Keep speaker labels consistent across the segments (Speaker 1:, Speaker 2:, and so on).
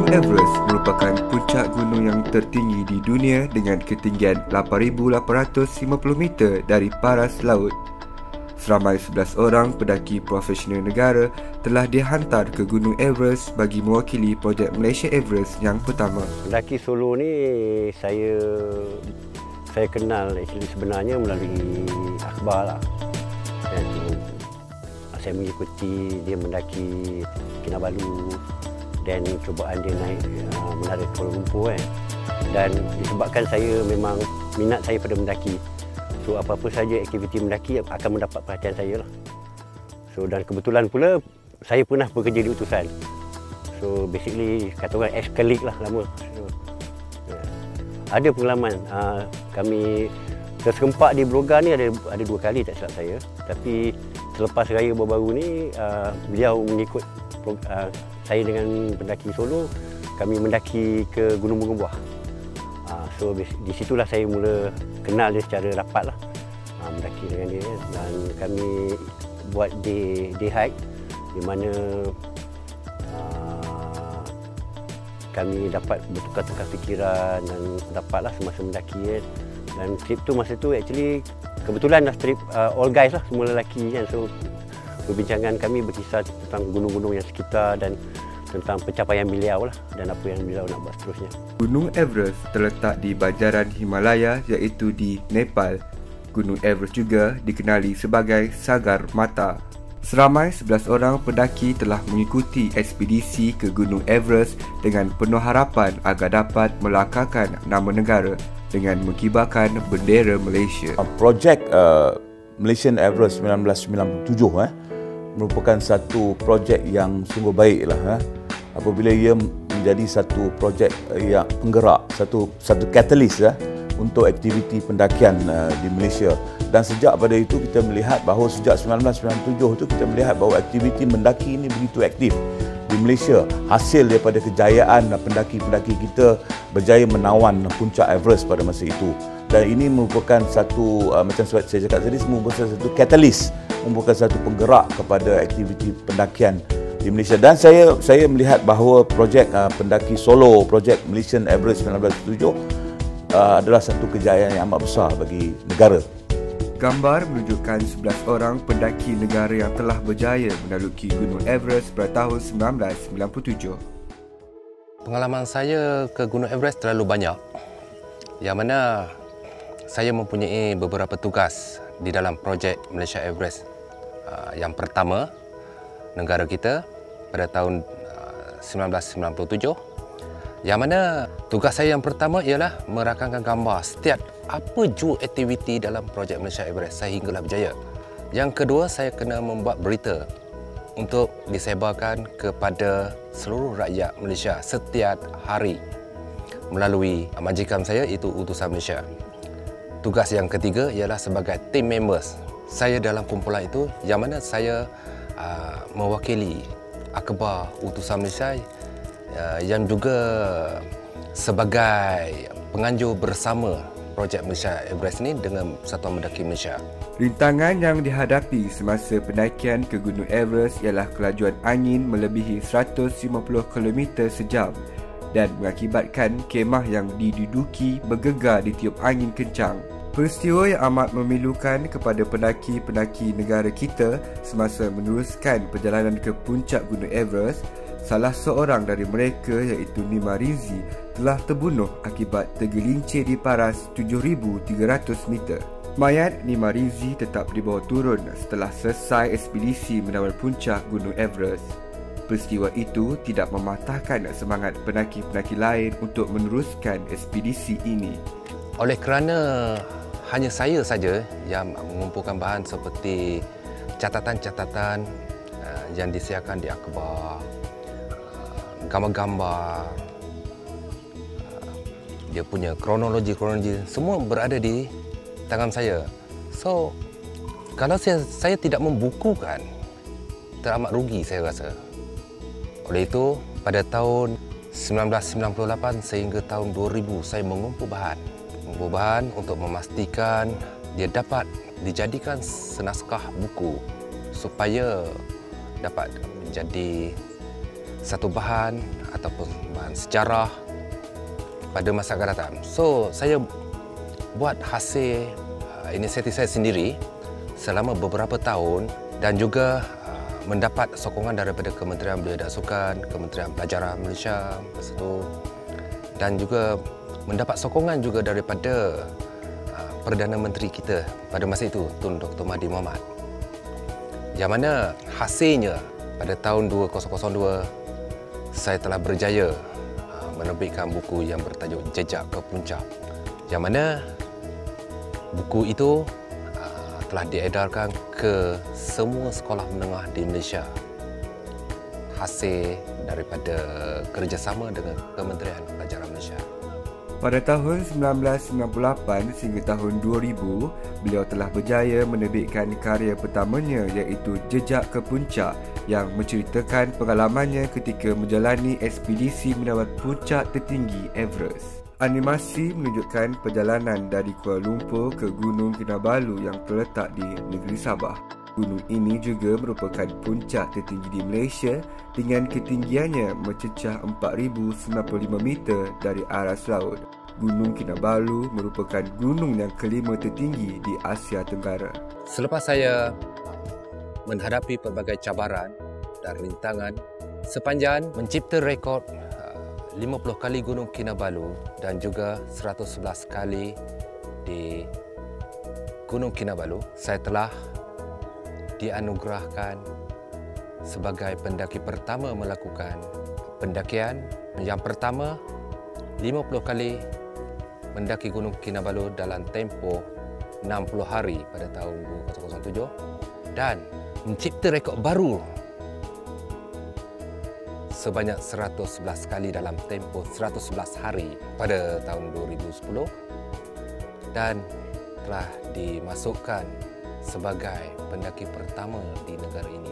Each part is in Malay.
Speaker 1: Everest merupakan puncak gunung yang tertinggi di dunia dengan ketinggian 8,850 meter dari paras laut. Seramai 11 orang pendaki profesional negara telah dihantar ke Gunung Everest bagi mewakili projek Malaysia Everest yang pertama.
Speaker 2: Pendaki solo ni saya kenal sebenarnya melalui akhbar lah. Dan saya mengikuti dia mendaki Kinabalu dan cubaan dia naik menara Kuala Lumpur kan. Dan disebabkan saya memang minat saya pada mendaki, so apa-apa saja aktiviti mendaki akan mendapat perhatian saya lah. So dan kebetulan pula saya pernah bekerja di utusan. So basically kata orang ex-colleague lah lama. So, ada pengalaman kami terserempak di Brogan ni ada 2 kali tak silap saya. Tapi selepas raya baru-baru ni beliau mengikut saya dengan pendaki solo, kami mendaki ke Gunung Bunga Buah. So di situlah saya mula kenal dia secara rapat lah, mendaki dengan dia. Dan kami buat day hike di mana kami dapat bertukar-tukar fikiran dan dapatlah semasa mendaki kan. Dan trip tu masa tu actually kebetulan lah trip all guys lah, semua lelaki kan. So perbincangan kami berkisar tentang gunung-gunung yang sekitar dan tentang pencapaian beliau lah dan apa yang beliau nak buat seterusnya.
Speaker 1: Gunung Everest terletak di banjaran Himalaya iaitu di Nepal. Gunung Everest juga dikenali sebagai Sagar Mata. Seramai 11 orang pendaki telah mengikuti ekspedisi ke Gunung Everest dengan penuh harapan agar dapat melakarkan nama negara dengan mengibarkan bendera Malaysia.
Speaker 3: Projek Malaysian Everest 1997 merupakan satu projek yang sungguh baiklah apabila ia menjadi satu projek yang penggerak, satu katalis untuk aktiviti pendakian di Malaysia. Dan sejak pada itu kita melihat bahawa sejak 1997 itu kita melihat bahawa aktiviti mendaki ini begitu aktif di Malaysia. Hasil daripada kejayaan pendaki-pendaki kita berjaya menawan puncak Everest pada masa itu. Dan ini merupakan satu macam saya cakap tadi, merupakan satu katalis, merupakan satu penggerak kepada aktiviti pendakian di Malaysia. Dan saya melihat bahawa projek pendaki solo, projek Malaysian Everest 1997 adalah satu kejayaan yang amat besar bagi negara.
Speaker 1: Gambar menunjukkan 11 orang pendaki negara yang telah berjaya menaluki Gunung Everest pada tahun 1997.
Speaker 4: Pengalaman saya ke Gunung Everest terlalu banyak, yang mana saya mempunyai beberapa tugas di dalam projek Malaysia Everest. Yang pertama, negara kita pada tahun 1997, yang mana tugas saya yang pertama ialah merakamkan gambar setiap apa jua aktiviti dalam projek Malaysia Everest sehinggalah berjaya. Yang kedua, saya kena membuat berita untuk disebarkan kepada seluruh rakyat Malaysia setiap hari melalui majikan saya iaitu Utusan Malaysia. Tugas yang ketiga ialah sebagai team members saya dalam kumpulan itu, yang mana saya mewakili akhbar Utusan Malaysia yang juga sebagai penganjur bersama projek Malaysia Everest ini dengan Satuan Mendaki Malaysia.
Speaker 1: Rintangan yang dihadapi semasa pendakian ke Gunung Everest ialah kelajuan angin melebihi 150 km sejam dan mengakibatkan kemah yang diduduki bergegar ditiup angin kencang. Peristiwa yang amat memilukan kepada pendaki-pendaki negara kita semasa meneruskan perjalanan ke puncak Gunung Everest. Salah seorang dari mereka iaitu Nima Rinzi telah terbunuh akibat tergelincir di paras 7,300 meter. Mayat Nima Rinzi tetap dibawa turun setelah selesai ekspedisi menawar puncak Gunung Everest. Peristiwa itu tidak mematahkan semangat pendaki-pendaki lain untuk meneruskan ekspedisi ini.
Speaker 4: Oleh kerana hanya saya saja yang mengumpulkan bahan seperti catatan-catatan yang disiarkan di akhbar, gambar-gambar, dia punya kronologi semua berada di tangan saya. So kalau saya tidak membukukan, teramat rugi saya rasa. Oleh itu pada tahun 1998 sehingga tahun 2000 saya mengumpul bahan untuk memastikan dia dapat dijadikan senaskah buku supaya dapat menjadi satu bahan ataupun bahan sejarah pada masa akan datang. So, saya buat hasil inisiatif saya sendiri selama beberapa tahun dan juga mendapat sokongan daripada Kementerian Belia dan Sukan, Kementerian Pelajaran Malaysia masa itu, dan juga mendapat sokongan juga daripada Perdana Menteri kita pada masa itu, Tun Dr. Mahathir Mohamad. Yang mana hasilnya pada tahun 2002 saya telah berjaya menerbitkan buku yang bertajuk Jejak ke Puncak. Yang mana buku itu telah diedarkan ke semua sekolah menengah di Malaysia. Hasil daripada kerjasama dengan Kementerian Pelajaran Malaysia.
Speaker 1: Pada tahun 1998 sehingga tahun 2000, beliau telah berjaya menerbitkan karya pertamanya iaitu Jejak ke Puncak yang menceritakan pengalamannya ketika menjalani ekspedisi menawar puncak tertinggi Everest. Animasi menunjukkan perjalanan dari Kuala Lumpur ke Gunung Kinabalu yang terletak di negeri Sabah. Gunung ini juga merupakan puncak tertinggi di Malaysia dengan ketinggiannya mencecah 4,095 meter dari aras laut. Gunung Kinabalu merupakan gunung yang kelima tertinggi di Asia Tenggara.
Speaker 4: Selepas saya menghadapi pelbagai cabaran dan rintangan sepanjang mencipta rekod 50 kali Gunung Kinabalu dan juga 111 kali di Gunung Kinabalu, saya telah dianugerahkan sebagai pendaki pertama melakukan pendakian yang pertama 50 kali mendaki Gunung Kinabalu dalam tempoh 60 hari pada tahun 2007 dan mencipta rekod baru sebanyak 111 kali dalam tempoh 111 hari pada tahun 2010 dan telah dimasukkan sebagai pendaki pertama di negara ini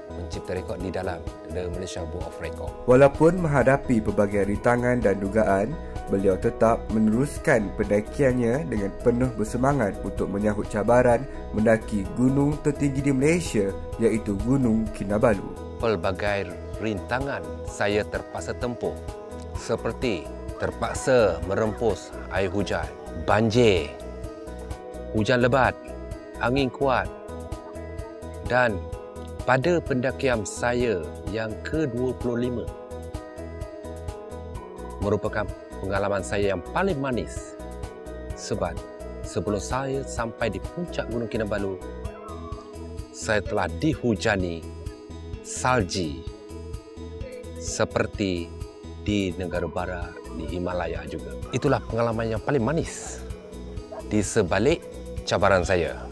Speaker 4: mencipta rekod di dalam The Malaysia Book of Record.
Speaker 1: Walaupun menghadapi pelbagai rintangan dan dugaan, beliau tetap meneruskan pendakiannya dengan penuh bersemangat untuk menyahut cabaran mendaki gunung tertinggi di Malaysia iaitu Gunung Kinabalu.
Speaker 4: Pelbagai rintangan saya terpaksa tempuh seperti terpaksa merempus air hujan, banjir, hujan lebat, angin kuat dan pada pendakian saya yang ke-25 merupakan pengalaman saya yang paling manis sebab sebelum saya sampai di puncak Gunung Kinabalu saya telah dihujani salji seperti di negara barat, di Himalaya juga. Itulah pengalaman yang paling manis di sebalik cabaran saya.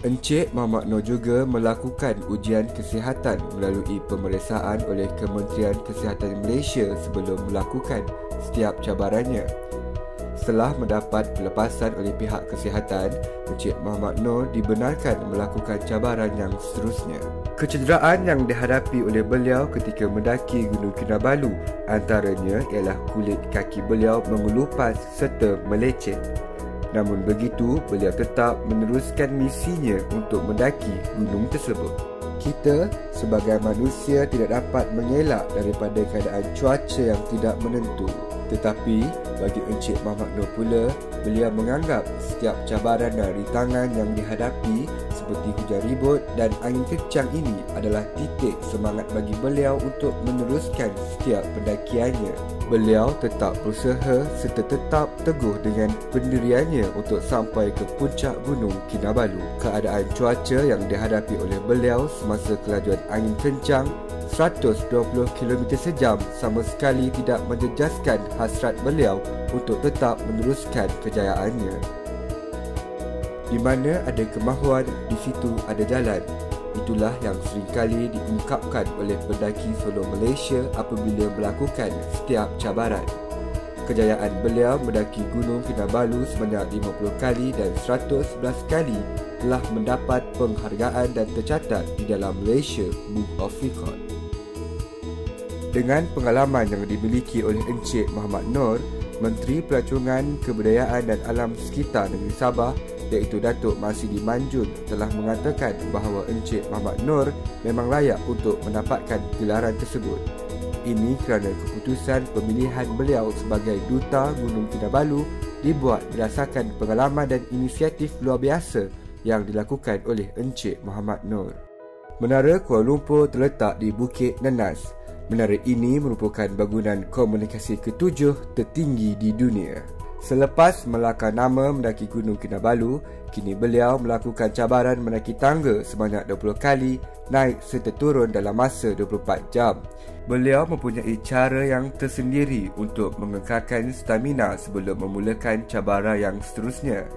Speaker 1: Encik Mohamad Noor juga melakukan ujian kesihatan melalui pemeriksaan oleh Kementerian Kesihatan Malaysia sebelum melakukan setiap cabarannya. Setelah mendapat pelepasan oleh pihak kesihatan, Encik Mohamad Noor dibenarkan melakukan cabaran yang seterusnya. Kecederaan yang dihadapi oleh beliau ketika mendaki Gunung Kinabalu antaranya ialah kulit kaki beliau mengelupas serta melecet. Namun begitu, beliau tetap meneruskan misinya untuk mendaki gunung tersebut. Kita sebagai manusia tidak dapat mengelak daripada keadaan cuaca yang tidak menentu. Tetapi bagi Encik Mohamad Noor pula, beliau menganggap setiap cabaran dan rintangan yang dihadapi seperti hujan ribut dan angin kencang ini adalah titik semangat bagi beliau untuk meneruskan setiap pendakiannya. Beliau tetap berusaha serta tetap teguh dengan pendiriannya untuk sampai ke puncak Gunung Kinabalu. Keadaan cuaca yang dihadapi oleh beliau semasa kelajuan angin kencang 120 km sejam sama sekali tidak menjejaskan hasrat beliau untuk tetap meneruskan kejayaannya. Di mana ada kemahuan, di situ ada jalan. Itulah yang seringkali diungkapkan oleh pendaki solo Malaysia apabila melakukan setiap cabaran. Kejayaan beliau mendaki Gunung Kinabalu sebanyak 50 kali dan 111 kali telah mendapat penghargaan dan tercatat di dalam Malaysia Book of Record. Dengan pengalaman yang dimiliki oleh Encik Mohamad Noor, Menteri Pelancongan Kebudayaan dan Alam Sekitar Negeri Sabah iaitu Datuk Marsidi Manjun telah mengatakan bahawa Encik Mohamed Noor memang layak untuk mendapatkan gelaran tersebut. Ini kerana keputusan pemilihan beliau sebagai Duta Gunung Kinabalu dibuat berdasarkan pengalaman dan inisiatif luar biasa yang dilakukan oleh Encik Mohamed Noor. Menara Kuala Lumpur terletak di Bukit Nenas. Menara ini merupakan bangunan komunikasi ke-7 tertinggi di dunia. Selepas melakar nama mendaki Gunung Kinabalu, kini beliau melakukan cabaran mendaki tangga sebanyak 20 kali, naik serta turun dalam masa 24 jam. Beliau mempunyai cara yang tersendiri untuk mengekalkan stamina sebelum memulakan cabaran yang seterusnya.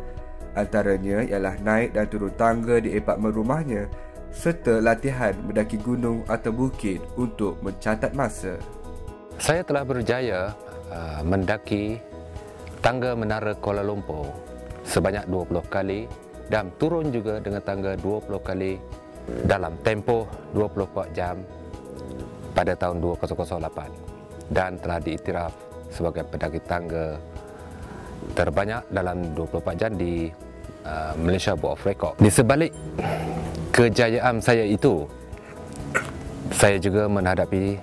Speaker 1: Antaranya ialah naik dan turun tangga di apartmen rumahnya serta latihan mendaki gunung atau bukit untuk mencatat masa.
Speaker 4: Saya telah berjaya mendaki tangga Menara Kuala Lumpur sebanyak 20 kali dan turun juga dengan tangga 20 kali dalam tempoh 24 jam pada tahun 2008 dan telah diiktiraf sebagai pendaki tangga terbanyak dalam 24 jam di Malaysia Book of Record. Di sebalik kejayaan saya itu, saya juga menghadapi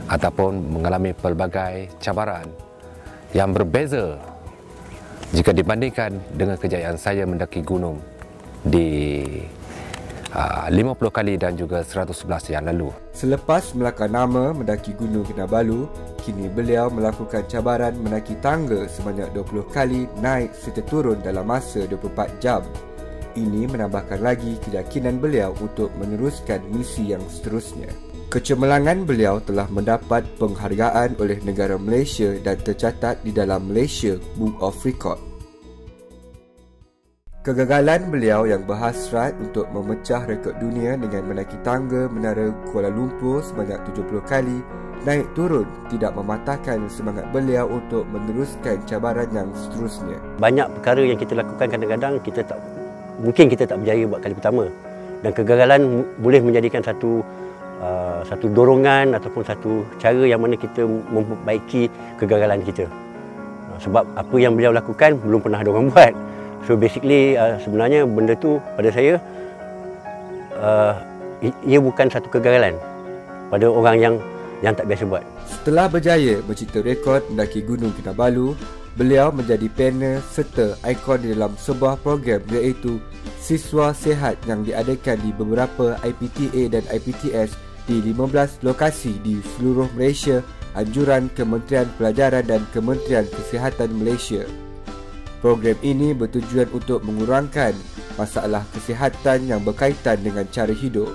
Speaker 4: ataupun mengalami pelbagai cabaran yang berbeza jika dibandingkan dengan kejayaan saya mendaki gunung di 50 kali dan juga 111 yang lalu.
Speaker 1: Selepas melakar nama mendaki Gunung Kinabalu, kini beliau melakukan cabaran mendaki tangga sebanyak 20 kali naik serta turun dalam masa 24 jam. Ini menambahkan lagi keyakinan beliau untuk meneruskan misi yang seterusnya. Kecemerlangan beliau telah mendapat penghargaan oleh negara Malaysia dan tercatat di dalam Malaysia Book of Record. Kegagalan beliau yang berhasrat untuk memecah rekod dunia dengan menaiki tangga Menara Kuala Lumpur sebanyak 70 kali naik turun tidak mematahkan semangat beliau untuk meneruskan cabaran yang seterusnya.
Speaker 2: Banyak perkara yang kita lakukan kadang-kadang mungkin kita tak berjaya buat kali pertama, dan kegagalan boleh menjadikan satu dorongan ataupun satu cara yang mana kita memperbaiki kegagalan kita. Sebab apa yang beliau lakukan belum pernah ada orang buat. So basically sebenarnya benda tu pada saya ia bukan satu kegagalan pada orang yang tak biasa buat.
Speaker 1: Setelah berjaya mencipta rekod mendaki Gunung Kinabalu, beliau menjadi panel serta ikon di dalam sebuah program iaitu Siswa Sihat yang diadakan di beberapa IPTA dan IPTS di 15 lokasi di seluruh Malaysia, anjuran Kementerian Pelajaran dan Kementerian Kesihatan Malaysia. Program ini bertujuan untuk mengurangkan masalah kesihatan yang berkaitan dengan cara hidup.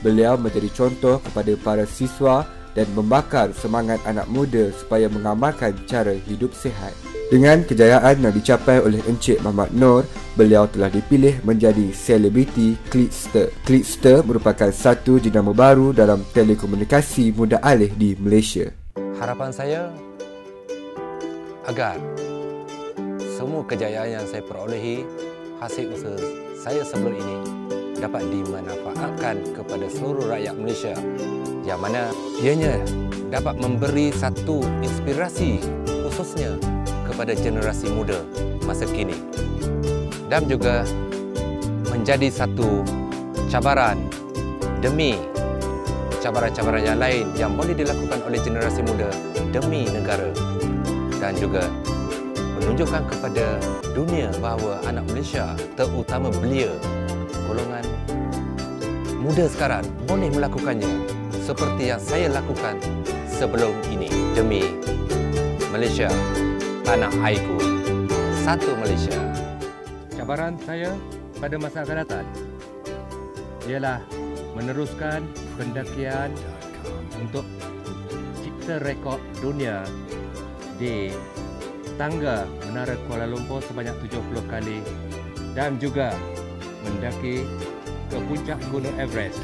Speaker 1: Beliau menjadi contoh kepada para siswa dan membakar semangat anak muda supaya mengamalkan cara hidup sihat. Dengan kejayaan yang dicapai oleh Encik Mohamed Noor, beliau telah dipilih menjadi selebriti Clickster. Clickster merupakan satu jenama baru dalam telekomunikasi muda alih di Malaysia.
Speaker 4: Harapan saya agar semua kejayaan yang saya perolehi hasil usaha saya sebelum ini dapat dimanfaatkan kepada seluruh rakyat Malaysia, yang mana ianya dapat memberi satu inspirasi khususnya kepada generasi muda masa kini dan juga menjadi satu cabaran demi cabaran-cabaran yang lain yang boleh dilakukan oleh generasi muda demi negara, dan juga menunjukkan kepada dunia bahawa anak Malaysia, terutama belia golongan muda sekarang, boleh melakukannya seperti yang saya lakukan sebelum ini demi Malaysia, tanah airku, satu Malaysia.
Speaker 5: Cabaran saya pada masa akan datang ialah meneruskan pendakian untuk cipta rekod dunia di tangga Menara Kuala Lumpur sebanyak 70 kali dan juga mendaki ke puncak Gunung Everest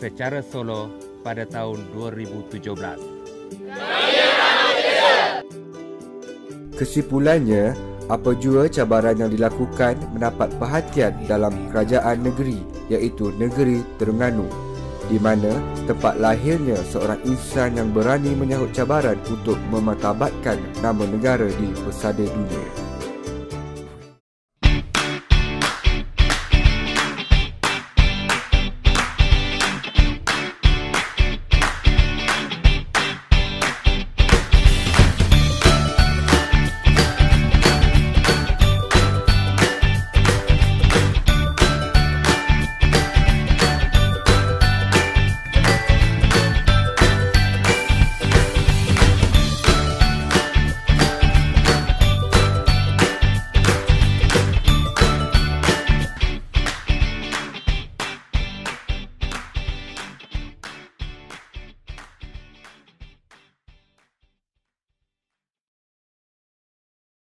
Speaker 5: secara solo pada tahun 2017.
Speaker 1: Kesimpulannya, apa jua cabaran yang dilakukan mendapat perhatian dalam kerajaan negeri iaitu negeri Terengganu, di mana tempat lahirnya seorang insan yang berani menyahut cabaran untuk memartabatkan nama negara di pesada dunia.